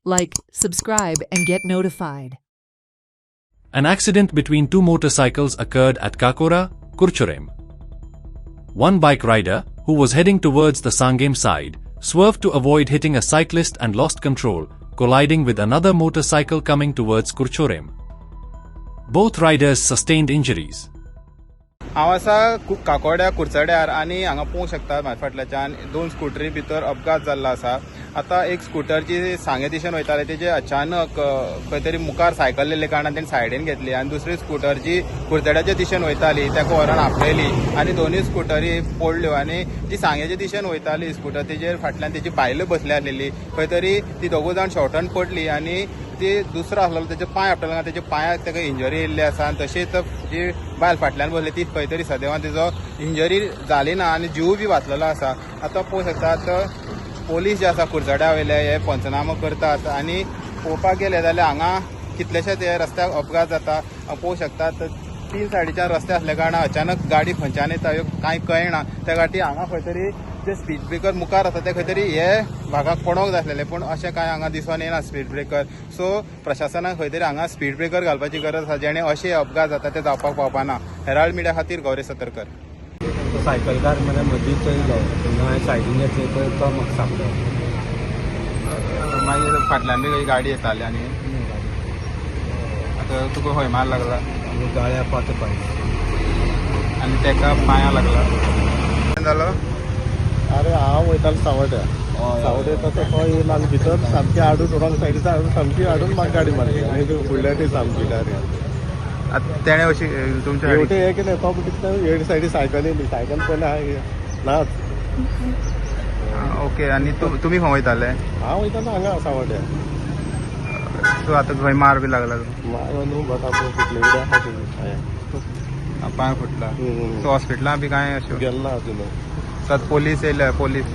like, subscribe, and get notified. An accident between two motorcycles occurred at Kakora, Kurchurem. One bike rider, who was heading towards the Sangem side, swerved to avoid hitting a cyclist and lost control, colliding with another motorcycle coming towards Kurchurem. Both riders sustained injuries. हांव आसा काकोड्या कुरचड्यार आनी हांगा पळोवंक शकता म्हाज्या फाटल्याच्यान दोन स्कुटरी भितर अपघात जाल्लो आसा. आतां एक स्कुटर जी सांगे दिशेन वयताले तेजे अचानक खंय तरी मुखार सायकल येयल्ले कारणान तेणी सायडीन घेतली आनी दुसरी स्कुटर जी कुरचड्याच्या दिशेन वयताली तेका व्हरून आपयली आनी दोनूय स्कुटरी पडल्यो आनी जी सांगेच्या दिशेन वयताली स्कुटर तेजेर फाटल्यान तेजी बायल बसली आसलेली खंय तरी ती दोगूय जाण शॉर्टान पडली आनी ती दुसरो आसलो तेजे पांय आपटलो तेजे पांयाक तेका इंजरी येयल्ली आसा आनी तशीच जी बायल फाटल्यान बसली ती खंय तरी सदैवान तिजो इंजरी जाली ना आनी जीव बी वाचलेलो आसा. आतां पळोवंक शकतात पोलीस जे आसा कुरचड्या वयले हे पंचनामो करतात आनी पळोवपाक गेले जाल्यार हांगा कितलेशेच हे रस्त्याक अपघात जाता. पळोवंक शकतात तीन सायडीच्यान रस्ते आसल्या कारणान अचानक गाडी खंयच्यान येता ह्यो कांय कळना त्या खातीर हांगा खंय तरी जे स्पीड ब्रेकर मुखार आसा ते खंय तरी हे भागाक पडोंक जाय आसलेले पूण अशें कांय हांगा दिसून येना स्पीड ब्रेकर. सो प्रशासनाक खंय तरी हांगा स्पीड ब्रेकर घालपाची गरज आसा जेणे अशे अपघात जाता ते जावपाक पावपाना. हेराल्ड मिडिया खातीर गौरी सतरकर. सायकलकार मरे मदींच येयलो तेन्ना हांवें सायडीन घेतले पळय तो म्हाका सांगलो. मागीर फाटल्यान बी गाडी येताली आनी आतां तुका खंय मार लागला? आनी गाळ्या पात पांय आनी तेका पांयां लागला जालो. अरे हांव वयतालो सावड्ड्या तसो तो येयलो आनी भितर सामकी हाडून रॉंग सायडीचा हाडून सामकी हाडून म्हाका गाडी मारली आनी फुडल्या ती सामकी डायरेक्ट. तेणे अशी तुमच्या शेवटी हे कितें तो कितें हे सायडी सायकल येयली सायकल पयलें नाच. ओके आनी तुमी खंय वयताले? हांव वयतालो हांगा सावड्ड्या. सो आतां खंय मार बी लागला? म्हाका न्हू बटा फुटले आहा पांय फुटला. सो हॉस्पिटलां बी कांय अशें गेलो ना अजून. पोलीस येयल्या पोलीस